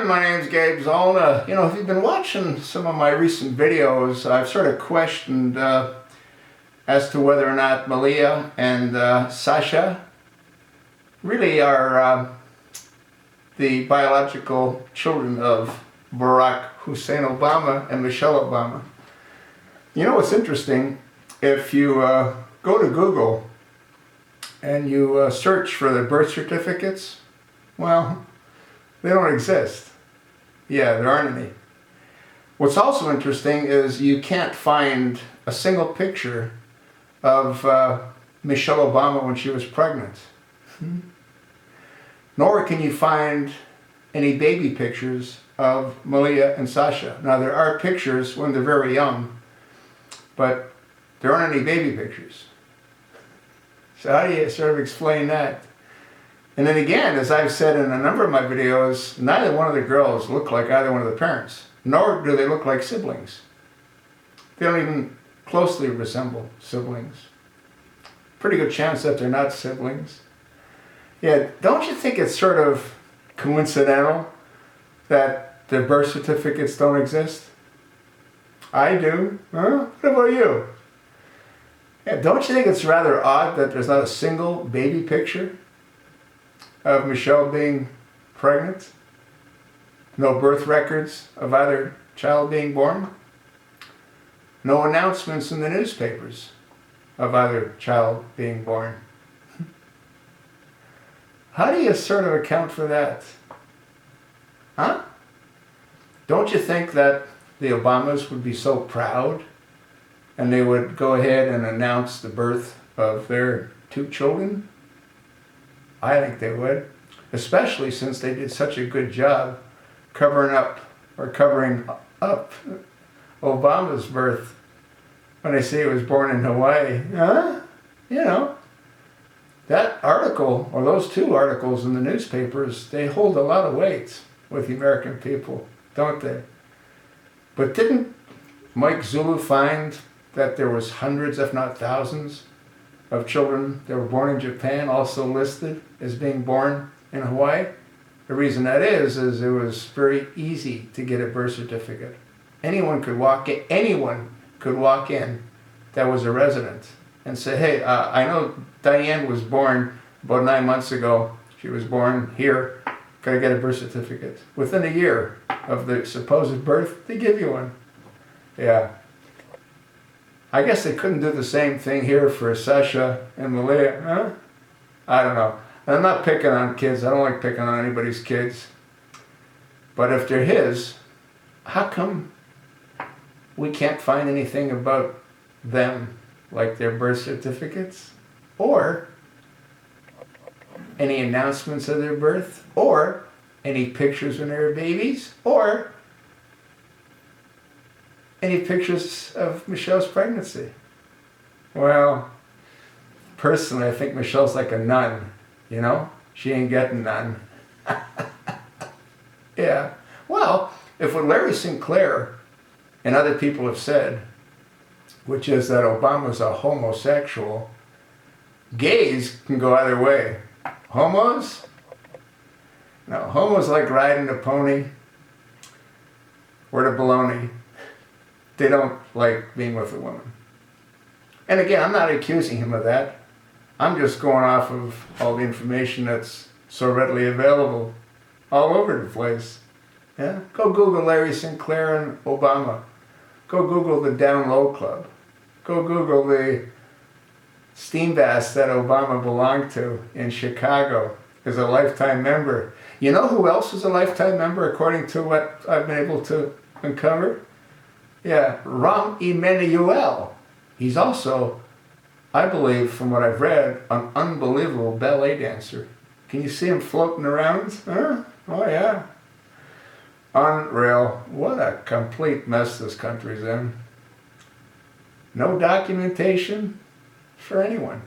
my name's Gabe Zollner. You know, if you've been watching some of my recent videos, I've sort of questioned as to whether or not Malia and Sasha really are the biological children of Barack Hussein Obama and Michelle Obama. You know what's interesting? If you go to Google and you search for their birth certificates, well, they don't exist. Yeah, there aren't any. What's also interesting is you can't find a single picture of Michelle Obama when she was pregnant. Nor can you find any baby pictures of Malia and Sasha. Now there are pictures when they're very young, but there aren't any baby pictures. So how do you sort of explain that? And then again, as I've said in a number of my videos, neither one of the girls look like either one of the parents, nor do they look like siblings. They don't even closely resemble siblings. Pretty good chance that they're not siblings. Yeah, don't you think it's sort of coincidental that their birth certificates don't exist? I do. Huh? What about you? Yeah, don't you think it's rather odd that there's not a single baby picture of Michelle being pregnant? No birth records of either child being born? No announcements in the newspapers of either child being born? How do you sort of account for that? Huh? Don't you think that the Obamas would be so proud and they would go ahead and announce the birth of their two children? I think they would, especially since they did such a good job covering up Obama's birth when they say he was born in Hawaii. Huh? You know, that article, or those two articles in the newspapers, they hold a lot of weight with the American people, don't they? But didn't Mike Zulu find that there was hundreds, if not thousands, of children that were born in Japan also listed as being born in Hawaii? The reason that is it was very easy to get a birth certificate. Anyone could walk in that was a resident and say, hey, I know Diane was born about 9 months ago. She was born here. Can I get a birth certificate? Within a year of the supposed birth, they give you one. Yeah. I guess they couldn't do the same thing here for Sasha and Malia, huh? I don't know. I'm not picking on kids. I don't like picking on anybody's kids. But if they're his, how come we can't find anything about them, like their birth certificates, or any announcements of their birth, or any pictures when they were babies, or any pictures of Michelle's pregnancy? Well, personally, I think Michelle's like a nun, you know? She ain't getting none. Yeah. Well, if what Larry Sinclair and other people have said, which is that Obama's a homosexual, gays can go either way. Homos? No, homos like riding a pony or the baloney. They don't like being with a woman. And again, I'm not accusing him of that. I'm just going off of all the information that's so readily available all over the place. Yeah? Go Google Larry Sinclair and Obama. Go Google the Down Low Club. Go Google the steam baths that Obama belonged to in Chicago as a lifetime member. You know who else is a lifetime member according to what I've been able to uncover? Yeah, Rahm Emanuel. He's also, I believe, from what I've read, an unbelievable ballet dancer. Can you see him floating around? Huh? Oh, yeah. Unreal. What a complete mess this country's in. No documentation for anyone.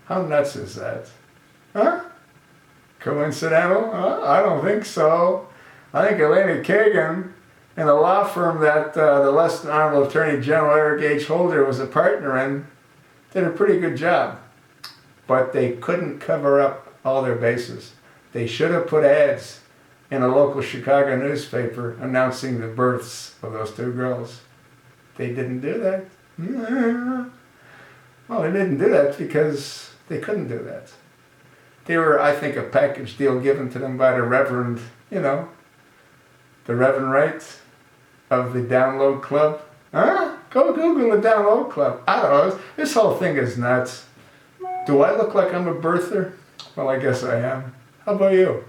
How nuts is that? Huh? Coincidental? I don't think so. I think Elena Kagan and the law firm that the less than honorable Attorney General Eric H. Holder was a partner in did a pretty good job. But they couldn't cover up all their bases. They should have put ads in a local Chicago newspaper announcing the births of those two girls. They didn't do that. Well, they didn't do that because they couldn't do that. They were, I think, a package deal given to them by the Reverend, the Reverend Wright of the Download Club. Huh? Go Google the Download Club. I don't know. This whole thing is nuts. Do I look like I'm a birther? Well, I guess I am. How about you?